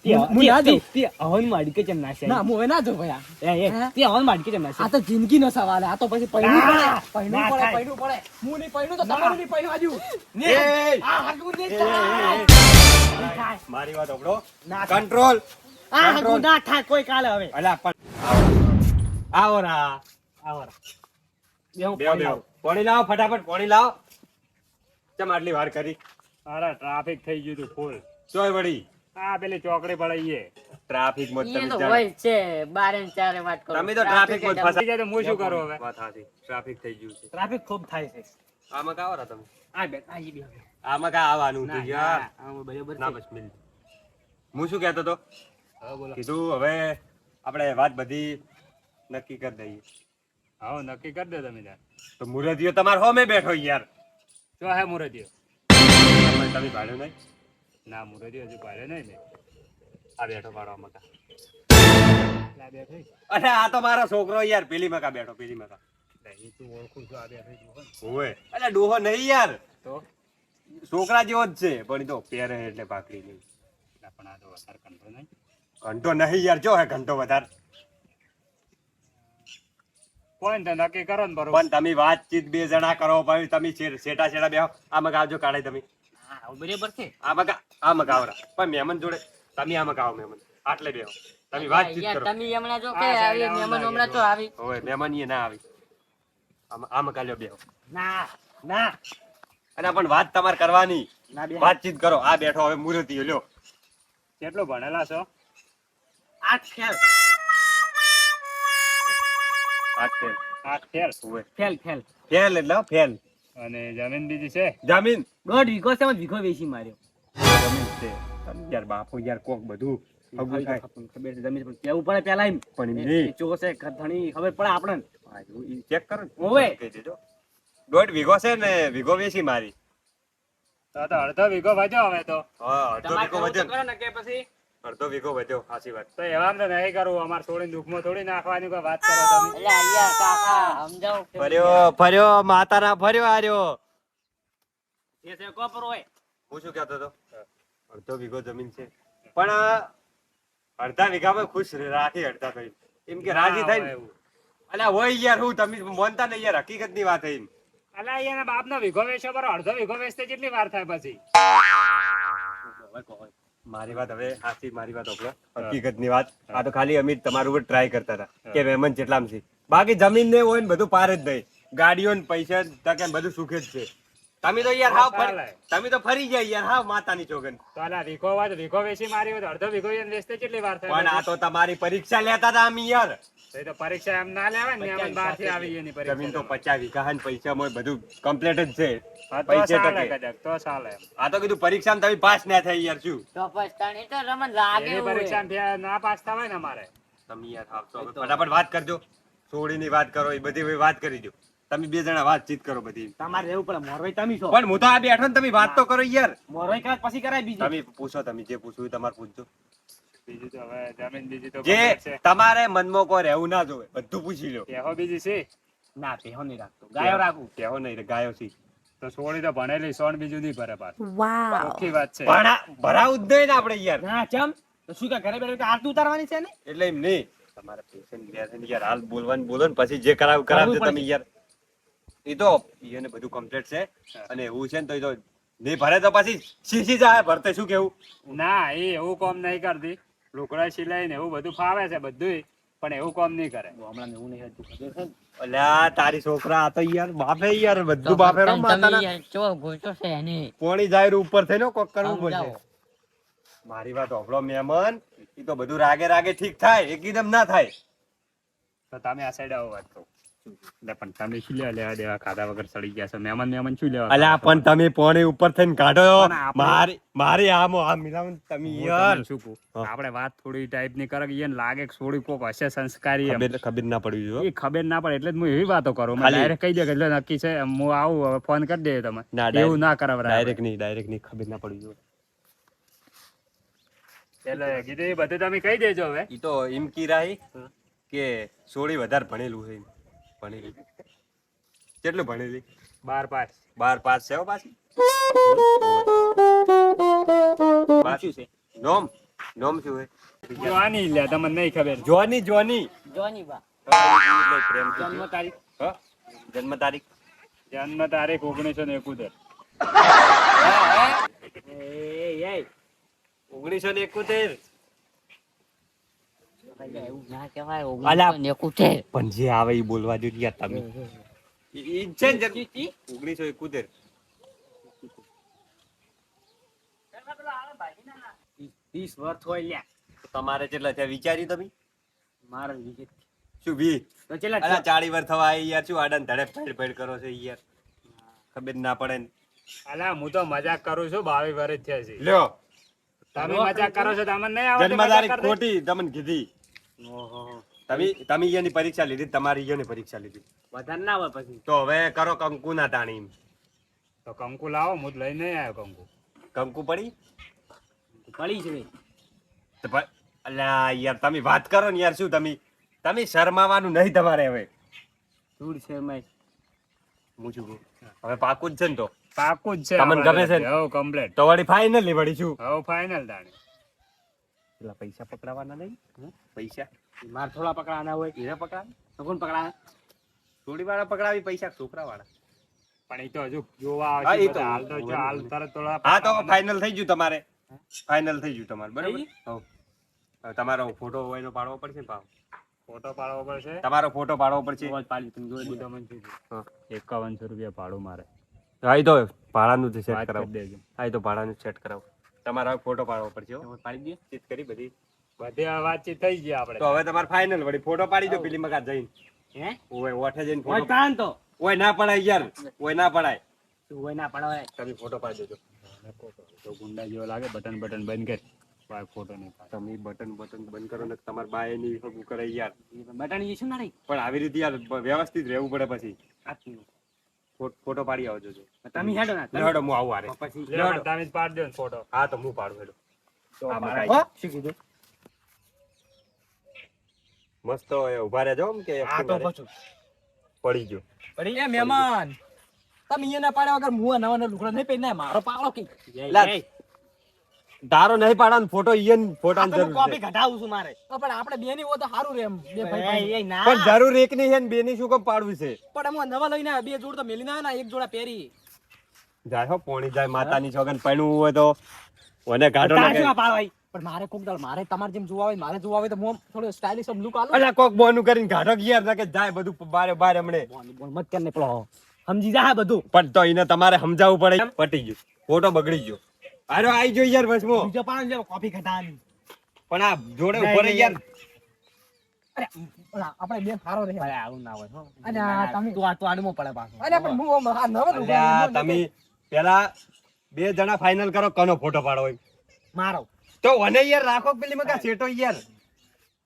હવન માડી કે ચમ નાશે ના હું ના જો ભાઈ તે હવન માડી કે ચમ નાશે આ તો જિંદગીનો સવાલ આ તો પછી પૈણું પડે હું નહીં પૈણું તો તમારું નહીં પૈણું આજુ મારી વાત સાંભળો. કંટ્રોલ. ના થાય કોઈ કાલે હવે અલા પણ આવો રા. બેહો. પાણી લાવો ફટાફટ પાણી લાવો. કેમ આટલી વાર કરી? અરે ટ્રાફિક થઈ ગયું તું ફૂલ. ચોય વળી આ પેલી ચોકડી પડાઈએ ટ્રાફિક માં ઈ તો હોય જ છે 12 ને 4 વાત કરો. તમે તો ટ્રાફિક માં ફસાઈ જાય તો હું શું કરું હવે? વાત સાચી. ટ્રાફિક થઈ ગયું છે. ટ્રાફિક ખૂબ થાય છે આમાં કાવો રા તમે? આ બે આ ઈ બે આમાં કા આવવાનું હતું યાર? બરાબર ના બસ મિલ. હું શું કહેતો તો? હવે બોલો. કીધું હવે આપણે વાત બધી નક્કી કરી દઈએ. હા નક્કી કરી દો તમે ત્યાં. તો મુરતિયો તમાર હોમે બેઠો યાર. જો હે મુરતિયો? તમે ભાડ્યો નહીં? ના મુરતિયો હજુ પાડ્યો નહીં ને. આ બેઠો પાડવા મકા. આ બેઠો અરે આ તો મારો છોકરો યાર. પેલી મકા બેઠો પેલી મકા. એ તું ઓળખું છું આ બેઠો ઓય અલે ડોહો નહીં યાર. તો છોકરા જેવો જ છે પણ ઈ તો પહેરે એટલે ભાખરી નહીં. પણ આ તો વધારે કંટ્રોલ નહીં. ઘંટો નહીં યાર. જો હે ઘંટો વધારે. પોઈન્ટ નક્કી કરો ને બરોબર. પણ તમે વાતચીત બે જણા કરો ભાઈ. તમે શેટા શેટા બેહો. આ મગાવજો કાઢે તમે. હા બરાબર છે આ મગાવરા પણ મહેમાન જોડે તમે આ મગાવો મહેમાન આટલે બેહો. તમે વાતચીત યાર કરો. તમે હમણાં જો કે આવી મહેમાન હમણાં તો આવી. ઓય મહેમાન ઈ ના આવી. આ મગાલ્યો બેહો. ના ના અને પણ વાત તમારે કરવાની. ના બે વાતચીત કરો. આ બેઠો હવે મુરતી લ્યો. કેટલું ભણેલા છો? આ ફેલ આ ફેલ. આ ખેલ. ઓય ફેલ ફેલ ફેલ એટલે ફેલ. અને જમીન બીજી છે? જમીન દોઢ વીઘો છે વીઘો વેચી માર્યો જમીન છે. તમે યાર બાપુ યાર કોક બધું ખબર થાય. ખબર છે જમીન પણ કેવું પડે પેલા એમ પણ એમ નહીં. ચો છે ઘણી ખબર પડે આપણને ચેક કરો ને. ઓવે. કહી દેજો. દોઢ વીઘો છે ને વીઘો વેચી મારી. તો અડધો વીઘો વધ્યો હવે તો. હા અડધો વીઘો વધ્યો ને. કરો ને કે પછી અડધો વીઘો વધ્યો. સાચી વાત. તો એવા તો નહીં કરવું. અમારે થોડી દુઃખમાં થોડી નાખવાની કોઈ વાત કરો તમે. એટલે અહીંયા કાકા સમજાવો કે ફર્યો માતાના ફર્યો આર્યો. એ છે કોપર હોય હું શું કહેતો હતો? અડધો વીઘો જમીન છે પણ અડધા વીઘામાં ખુશ રાખી અડધા થઈ એમ કે રાજી ના થઈ હોય એવું. અલ્યા હોય યાર. હું તમે માનતા નહીં યાર. હકીકત ની વાત થઈ. અલા અહીંયા બાપનો વીઘો વેચ્યો બરો અડધો વીઘો વેચતે કેટલી વાર થાય પછી? મારી વાત હવે સાચી. મારી વાત ઓપલો હકીકત ની વાત. આ તો ખાલી અમે તમારું ઉપર ટ્રાય કરતા હતા કે મહેમાન જેટલામ છે. બાકી જમીન ને હોય ને બધું પાર જ નહીં. ગાડીઓ ને પૈસા તકે બધું સુખે જ છે. તમે તો યાર હાવ તમે તો ફરી જાય યાર હાવ માતાની ચોગન. તો અલા વીઘો વેચી મારી હોય તો અડધો વીઘો એને વેચતે કેટલી વાર થાય પણ આ પછી? તો તમારી પરીક્ષા લેતા હતા અમે યાર. તો એ તો પરીક્ષા એમ ના લેવાય ને એમ બહારથી આવી એની પરીક્ષા. જમીન તો 50 વીઘા ને પૈસા માં બધું કમ્પ્લીટ જ છે. હા, તો પૈસે ચાલે ટકે. કદાચ, તો ચાલે એમ. આ તો કીધું પરીક્ષામાં તમે પાસ ના થઈ યાર. શું તો પછતાણી તો રમણ લાગે એની હોય. પરીક્ષામાં ના પાસ થવાય ને અમારે. તમે યાર હાવ તો હવે ફટાફટ વાત કરજો. સોળીની વાત કરો. એ બધી વાત કરી દો. તમે બે જણા વાતચીત કરો બધી. તમારે રહેવું પડે મોરવાઈ તમે છો પણ હું તો આ બેઠો ને તમે વાત તો કરો યાર. મોરવાઈ કરાય પછી કરાય બીજી તમે પૂછો. તમે જે પૂછવું એ તમારે પૂછજો. બીજું તો હવે જમીન બીજી તો જે complete છે. તમારે મનમાં કોઈ રહેવું ના જોવે બધું પૂછી લો. કેહો બીજી છે ના પેહો નહીં રાખતો ગાયો રાખું કહેવો નહીં ગાયો સી તો સોળી તો ભણેલી સોન બીજું નહીં ભરે પાછું. ચોખ્ખી વાત છે. ભરાવું જ નહીં ને આપણે યાર. ના ચમ તો શું કે ઘરે બેઠા આરતી ઉતારવાની છે ને એટલે એમ નહીં. તમારે પેશન્ટ લે છે ને યાર. હાલ બોલવાનું બોલો ને પછી જે કરાવજો તમે યાર. એ તો એને બધું કમ્પ્લીટ છે અને એવું છે ને તો એ તો નહીં ભરે તો પછી શીશી જાય ભરતે. શું કેવું? ના એ એવું કામ નહીં કરતી. લુગડા સિલાઈ ને એવું બધું ફાવે છે બધું, પણ એવું કામ નહીં કરે. હમણાં એવું નહીં હતું ખબર છે ને? અલ્યા તારી છોકરા આ તો યાર બાપે યાર તો બધું બાપે રો તમે માતાના યાર ચો ભૂલતો છે એની. પોણી જાય ઉપર થઈને કોક કરવું પડશે. સમજાવો. મારી વાત હોભળો મહેમાન. એ તો બધું રાગે રાગે ઠીક થાય. એકદમ ના થાય. તો તમે આ સાઈડ આવો વાત કહો. એટલે પણ તમે શું લેવા દેવા ખાધા વગર સડી ગયા છો? મહેમાન શું લેવા? અલ્યા પણ તમે પોણી ઉપર થઈને કાઢો. પણ આપણે- મારી આમ મિલાવું તમે હું યાર. તમને શું કહું? આપણે વાત થોડી ટાઈપ ની કરે કે એને લાગે કે થોડી કોક હશે સંસ્કારી એમ. ખબર ના પડવી જોઈએ. એ ખબર ના પડે એટલે જ હું એવી વાતો કરું. ખાલી- ડાયરેક્ટ કહી દે કે એટલે નક્કી છે હું આવું હવે ફોન કરી દે તમે. ના, એવું ના કરાવરાય. ડાયરેક્ટ નહીં ખબર ના પડવી જોઈએ. એટલે કીધું એ બધું તમે કહી દેજો હવે. ઈ તો એમ કીરાય કે સોળી વધારે ભણેલું છે. ભણેલી કેટલું ભણેલી? 12 પાસ. 12 પાસ છે હો પાછી. પૂછ્યું છે નોમ નામ શું હે? જોવાની લે તમને નહીં ખબર. જોની જોની જોની બા એટલે પ્રેમ જન્મ તારીખ હ? જન્મ તારીખ જન્મ તારીખ 1971. એ 1971. એવું ના કહેવાય અલા. 1971 પણ જે આવે એ બોલવા જો યાર તમે. ઈ છે ને 1971. 30 વર્ષ હોય લ્યા તમારે કેટલા થયા વિચાર્યું તમે? મારા વિજય શું 20? તો ચેલા અલા 40 વર્ષ થવા આવી યાર, શું આડન ધડે ફેડ કરો છો યાર? ખબર ના પડે ને. અલા હું તો મજાક કરું છું. 22 વર્ષ થયા છે. લ્યો તમે મજાક કરો છો તમને નહીં આવડે જન્મ મજાક તારીખ કરતા? ખોટી તમને કીધી. તમે ઈયાની પરીક્ષા લીધી, તમારી ઈયાની પરીક્ષા લીધી. વધારે ના હોય પછી તો હવે કરો કંકુ ના તાણી. તો કંકુ લાવો, હું જ લઈને નહીં આવ્યો કંકુ. કંકુ પડી પડી છે તો અલ્યા યાર તમે વાત કરો ને યાર, શું તમે શરમાવાનું નહીં તમારે હવે. ધૂળ છે મેં હું શું કહું? હવે પાકું જ છે ને તો પાકું જ છે. તમને ગમે છે ને? હવે કમ્પ્લીટ. તો વળી ફાઇનલ વળી શું હવે ફાઇનલ તાણે. પેલા પૈસા પકડાવાના નહીં? પૈસા માર થોડા પકડાના હોય એને પકડાવે? તો કોણ પકડાવે થોડી વાર પકડાવી પૈસા છોકરા વાળા. પણ એ તો હજુ જોવા હા, આવશે એ તો બધા. હાલ તો જો હાલ તરત થોડા હા તો ફાઇનલ થઈ ગયું તમારે. ફાઇનલ થઈ ગયું તમારે બરાબર. થઈ હવ. હવે તમારો ફોટો એનો પાડવો પડશે ને પાછો. ફોટો પાડવો પડશે. તમારો ફોટો પાડવો પડશે. અવાજ પાડી તમે જોઈ હું લીધો તમને શું કહું? હા. 5100 રૂપિયા ભાડું મારે. હા એ તો ભાડાનું સેટ વાત કરાવો. કરી દેજો. હા એ તો ભાડાનું સેટ કરાવો. તમારો ફોટો પાડવો પડશે હો. અવાજ પાડી દે ચીટ કરી બધી. બધી આ વાતચીત થઈ ગઈ આપણે. તો હવે તમારે ફાઇનલ વળી ફોટો પાડી દો પેલી મકા જઈને. હે ઓય ઓઠે જઈને હોય ફોટો. કાન તો ઓય ના પડાય યાર. ઓય ના પડાય. તું હોય ના પડાવે તમે ફોટો પાડી દેજો. તો ગુંડા જેવો લાગે. બટન બટન બંધ કર. ભાઈ ફોટો નહીં પાડે. તમે બટન બંધ કરો ને તમારે બાય ની હગું કરે યાર. બટાણી છે ને નહીં પણ આવી રીતે યાર વ્યવસ્થિત રહેવું પડે પછી. આટલું. ફોટો પાડી આવજો જો. તમે હેડો ના તમે લેડો હું આવું આરે. પછી લે, પણ તમે જ પાડી દો ને ફોટો. હા તો હું પાડું હેડો. તો આ મારા મકાઈ. શું કીધું મસ્ત હોય ઉભા રહેજો આમ કે આ તો પછી પડી ગયો. પડી એ મહેમાન તમે અહીંયા ના પાડ્યા વગર મું નવા નવા લુગડા નહીં પહેરીને મારો પાડો કે લા, તારો નહીં પાડવાનો ફોટો ઈયન ફોટાની તો જરૂર કોપી છે. કઢાવું છું મારે પણ આપણે બે ની હોય તો સારું રે એમ બે ભાઈ ભાઈ. એ ના પણ જરૂર એક ની છે ને બે ની શું કામ પાડવું છે? પણ હું નવા લઈને આવ્યા, બે જોડ તો મેલીને આવ્યા ને એક જોડા પહેરી જાય હો પોણી જાય માતાની છોકન પૈણું હોય તો ઓને ગાઢો તાર નાખે. શું આ પાડવાય પણ મારે કોક દાળ મારે તમારે જેમ જોવા આવે મારે જોવા આવે તો હું થોડો સ્ટાઇલિશ આમ લુક આલું અલા કોક બોનું કરીને ગાઢો યાર નાખે જાય બધું બારે બાર હમણે. બોલ મત કરને પેલો સમજી જા બધું પણ તો એને તમારે સમજાવવું પડે. પટી ગયું ફોટો બગડી ગયો. અરે આઈ જો યાર વસમો. બીજો પાડો છે કોપી કઢાવાની પણ આ જોડે ઉપર યાર અરે ઓલા આપણે બે સારો રહે ભાઈ આવું ના હોય હો અને આ તમે તું આ તો આડમો પડે પાછો અરે પણ હું આ નવા અલ્યા લુગડા તમે પેલા બે જણા ફાઇનલ કરો કોનો ફોટો પાડો હોય મારો તો ઓને યાર રાખો પેલી મકા સેટો યાર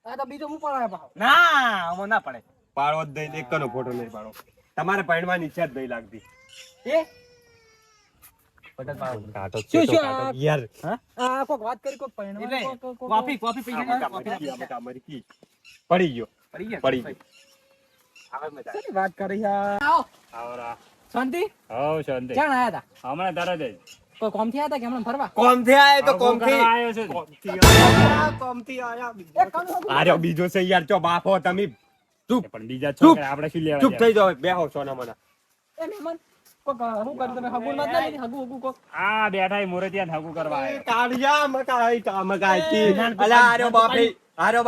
આ તો બીજો હું પણ પાડો ના આમાં ના પડે પાડો જ દઈ એકનો ફોટો નહીં પાડો. તમારે પાડવાની ઈચ્છા જ નહીં લાગતી. એ કાઢો શું સેટો શું કાઢો આ? યાર. આ કોક વાત કરી કોક એટલે પહેરવાનું કોપી કોપી પૈસા પડી ગયો પડી ગયા પડી ગયો. શેની વાત કરી યાર આવો આવરા. શાંતિ હવ શાંતિ. ક્યાં આયા હતા હમણાં તરત જ. કોઈ કોમ થી આયા હતા કે હમણાં ફરવા કોમ થી આયા તો આવું કોમ થી કરવા આવ્યો છું ને. કોમ થી આયા એક કામ કરું. આર્યો બીજો છે યાર ચો બાપો તમે ચૂપ પણ બીજા ચૂપ. છોકરા આપણે શું લેવા ચૂપ જાય? થઈ જાઓ બેહો સોના મના. એ મહેમાન કોક શું કર્યું તમે હગુન માં ના લીધી હગુ હગુ કોક આ બેઠા મોરતિયા હગું કરવા આવ્યો. કાઢિયા મકાઈ કા મકાઈ કી અલા આર્યો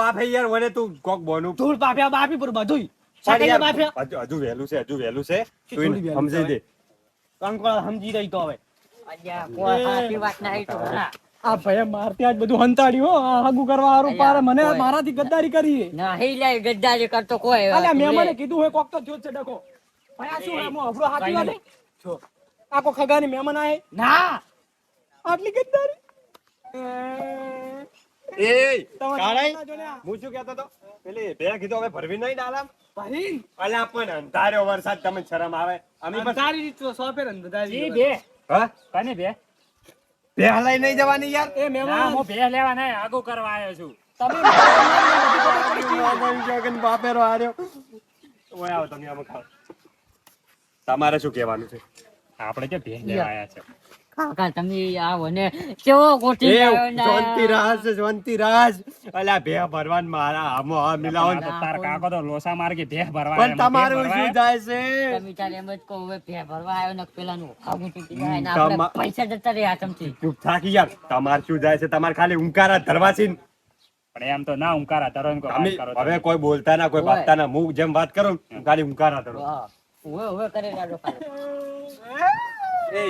બાપે યાર વને તું કોક બોનું ધૂળ પાપ્યા બાપી પર બધુંય પણ સકૈયા યાર, બાપ્યા હજુ વહેલું છે તું થોડી વહેલું સમજી દે. કંકોળ સમજી રહી તો હવે અલ્યા કોઈ સાચી વાત નહીં તો ના આ ભાઈ મારતી આજ બધું હંતાડ્યું હો આ હગુ કરવા હારું પારે મને મારાથી ગદ્દારી કરી નહીં લે ગદ્દારી કરતો કોઈ અલ્યા મહેમાને કીધું હોય કોક તો જો છે ડકો ભાઈ આ શું હે મો અફરો હાચી વાત હે? છો આ કો ખગાની મહેમાન આય ના આટલી ગદ્દારી એ તમારે કાળાઈ, ના જોને આ. હું શું કહેતો તો પેલી બે કીધું હવે ભરવી નહીં ડાલામ. ભાઈ અલા પણ અંધાર્યો વરસાદ તમને શરમ આવે અમે પણ તારી રીત તો સોફેર અંધારી ઈ બે હા કને બે બે હલાઈ નહીં જવાની યાર. એ ના મહેમાન હું બે લેવા નહીં આગું કરવા આવ્યો છું. તમે બાપેરો હાર્યો. ઓય આવો તમે આમાં ખાઓ. તમારે શું કહેવાનું છે? આપણે કે બે લેવા આવ્યા છે. કાકા તમે આવો ને કેવો ગોઠી એ લાવ્યો ને. શાંતિરાજ અલ્યા ભે ભરવાન મારા આમો આ મિલાવો ને. તાર કાકો તો લોસા માર કે ભેહ ભરવા પણ તમારું શું જાય છે તમે તારે એમ જ કહો હવે ભે ભરવા આવ્યો ને પેલાનું ખાવું તૂટી જાય ને આપણે પૈસા જતા રહ્યા ચમચી. ચૂપ થાકી યાર તમાર શું જાય છે તમારે ખાલી ઉંકારા ધરવાસી ને. પણ એમ તો ના ઉંકારા તરો ને કોઈ તમે વાત કરો હવે કોઈ બોલતા ના કોઈ વાગતા ના હું જેમ વાત કરું ને, ખાલી ઉંકારા ધરો વાહ. હવે કરે લાડો ખાલી. એ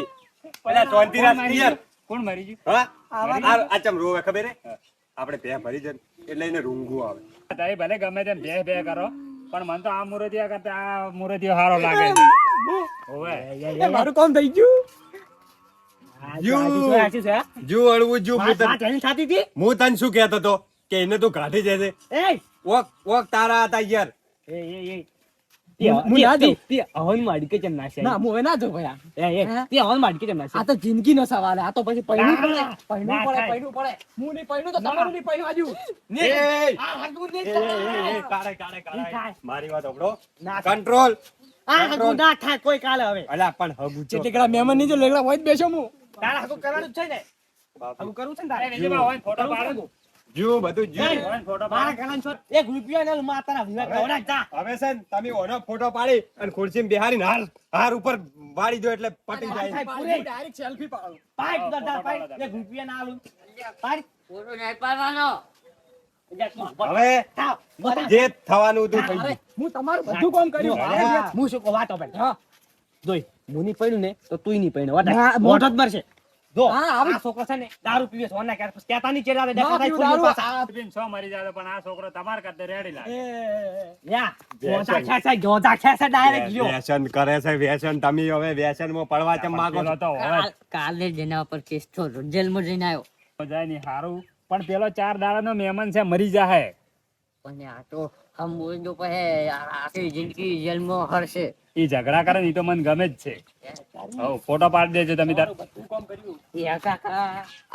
અલ્યા શાંતિરાજ યાર કોણ મરી ગયું હા આ ચમ રોવે ખબર હે આપણે ભે ભરી છે ને, એટલે એને રૂંગું આવે તારી ભલે ગમે તેમ ભેહ ભેહ કરો પણ મને તો આ મુરતિયા કરતા આ મુરતિયો હારો લાગે છે ઓવે એ મારું કામ થઈ ગયું. જુ અળવું જુ હું તને શું કહેતો હતો કે એને તું કાઢી જશે ઓક ઓક તારા હતા યાર હું ના જાઉં. ના ના હું હવે ના જાઉં ભયા. તે હવન માડી કેમ નાખે આ તો જિંદગીનો સવાલ છે. આ તો પછી પૈણું પડે. પૈણું પડે. હું નહીં પૈણું તો તમારું નહીં પૈણું આજુ. આ હાગું નહીં થાય. મારી વાત સાંભળો કંટ્રોલ આ હગું ના થાય કોઈ કાલે હવે અલા પણ હગું છો. જેટલી કડા મહેમાન નહીં જો લેગડા હોય જ બેસો હું. તારા હગું કરવાનું જ છે ને હગું કરવું છે ને તારે વિજયભાઈ હોય ફોટો પાડો જુ બધું જુ હોય ફોટો મારા પાડો ઘણા છો એક રૂપિયા ને માતાના વિવાહ કરાવડા જા હવે છે ને તમે ઓનો ફોટો પાડી અને ખુરશીમાં બેહારીને હાર ઉપર વાળી દો એટલે પટી જાય ડાયરેક્ટ સેલ્ફી પાડો. પાઈપ દરદાર પાઈપ એક રૂપિયા ના આલું પાઈપ ફોટો નહીં પાડવાનો. હવે જે થવાનું હતું થઈ ગયું હું તમારું બધું કામ કર્યું. હું શું કહું વાતો ભાઈ હા. જોઈ હું નહીં પડ્યું ને તો તું નહીં પડ્યો ના, મોઢો જ મરશે જો હા, આવી. આ છોકરો છે ને દારૂ પીવે છે ઓના ક્યારે કહેતા નહીં ચેલા ના દેખાતા પીવું દારૂ. આ પીને સો મરી જાય પણ આ છોકરો તમાર કરતે રેડી લાગે યા ગોજા ખેસે ડાયરેક્ટ ગયો વ્યસન કરે છે વ્યસન તમે હવે વ્યસનમાં પડવા ચમ માંગો પેલો છો તો હવે કાલે જ એના ઉપર કેસ થયો જેલમાં જઈને આવ્યો જાય ની હારું પણ પેલો 4 દાડાનો મહેમાન છે મરી જાહે પણ આ તો હમ બોલજો પછી આખી જિંદગી જેલમાં હરશે. ઈ ઝઘડા કરે ને ઈ તો મને ગમે જ છે હવ ફોટો પાડી દેજો તમે તાર એ કાકા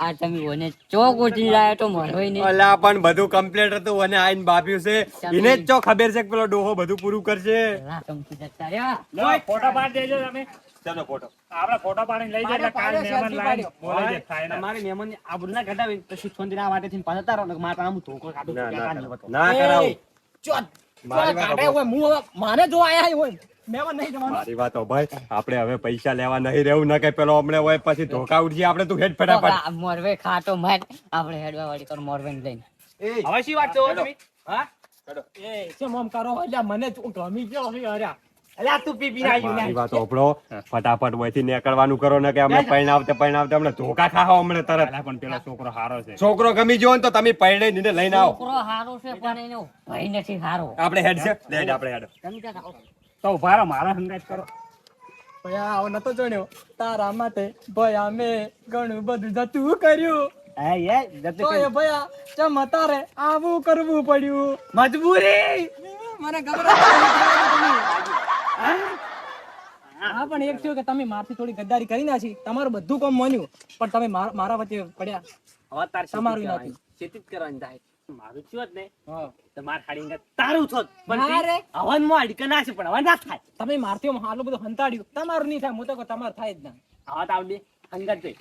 આ તમે ઓને ચો ગોઠી લાયો તો મળવાય નહીં. અલા પણ બધું કમ્પ્લીટ હતું અને આઈને બાપ્યું છે એને જ ચો ખબર છે કે પેલો ડોહો બધું પૂરું કરશે પેલા ચમચી જતા રહ્યા. લો, ફોટો પાડી દેજો તમે ચાલો ફોટો આપણે ફોટો પાડીને લઈ જાય એટલે કાલ મહેમાન લાવીને બોલે છે થાય ના તમારી મહેમાન આબરૂ ના ઘટાવી તો શિક્ષણ આ વાટેથી પાછા તારો ને માતા આમ ધોકો કાઢો ના કહેતા ના નહીં હોતો. ના કરાવું મારી કાઢે હોય હું હવે માને જો આયા હોય મહેમાન નહીં જવાનું. મારી વાત ભાઈ આપણે હવે પૈસા લેવા નહીં રહેવું ન કે પેલો હમણે હોય પછી ધોકા ઉડજી આપણે તું હેડ ફટાફટ આ મોરવે ખાટો માર આપણે હેડવા વાળી કર મોરવે ને લઈને. હવે શી વાત છો તમે હા એ શું આમ કરો એટલે મને ગમી ગયો હવે હર્યા. અલ્યા તું પી પી આવ્યું મારી ને વાત સાંભળો ફટાફટ વહીથી નીકળવાનું કરો ને કે અમે પૈણાવતે હમણે ધોકા ખાઓ હમણે તરત અલા, પણ પેલો છોકરો હારો છે છોકરો ગમી ગયો ને તો તમે પૈણે ને લઈને આવો છોકરો હારો છે પણ એનો ભાઈ નથી હારો. આપણે હેડ છે લેડ આપણે હેડ તમે ક્યાં આવો? તો ઉભા રહો મારા હંગાત કરો ભયા આવો નતો જાણ્યો તારા માટે ભયા મેં ઘણું બધું જતું કર્યું. તો એ ભયા ચમ તારે આવું કરવું પડ્યું. મજબૂરી મને ખબર હતી. હા પણ એક થયું કે તમે મારથી થોડી ગદ્દારી કરી નાખી તમારું બધું કામ માન્યું પણ તમે મારા વચ્ચે પડ્યા. હવે તાર તમારું નથી. ખેતી જ કરવાની થાય મારું છું જ ને હા. તમાર હાડીને તારું છો જ. પણ ના રે. હવન માં અડકે ના છે પણ હવન ના થાય તમે મારથી આટલું બધું હંતાડ્યું તમારું નહીં થાય હું તો કહું તમારું થાય જ ના. હવે તો આવડી અંગત જોઈ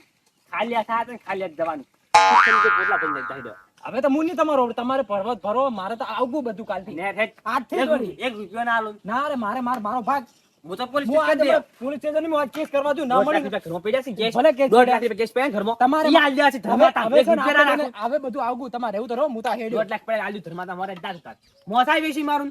ખાલી આ થાય ખાલી જ જવાનું શિક્ષણ તો કેટલા પૈસા જાય દો હવે તો હું નહીં તમારો તમારે પર્વત ભરો મારે તો આવવું બધું કાલથી ને હેઠ આજથી જ વળી. એક રૂપિયો ના આલું ના રે મારો ભાગ હું તો પોલીસ હું સ્ટેશન આજે દે પોલીસ સ્ટેશનમાં આજ કેસ કરવા દઉં ના દોઢ લાખ મળ્યું રૂપિયા ઘરમાં પડ્યા છે કેસ ભલે કેસ 1.5 લાખ રૂપિયા કેસ પડ્યા ઘરમાં તમારે ઈ આલ્યા છે ધર્માતા હવે એક છે ને રૂપિયા ના આપણે નાખો હવે બધું આવવું તમારે એવું તો રહો હું તો હેડ્યો 1.5 લાખ પડ્યા આલ્યું ધર્માતા મારે દાદ કાઢ મોસાઈ વેચી મારું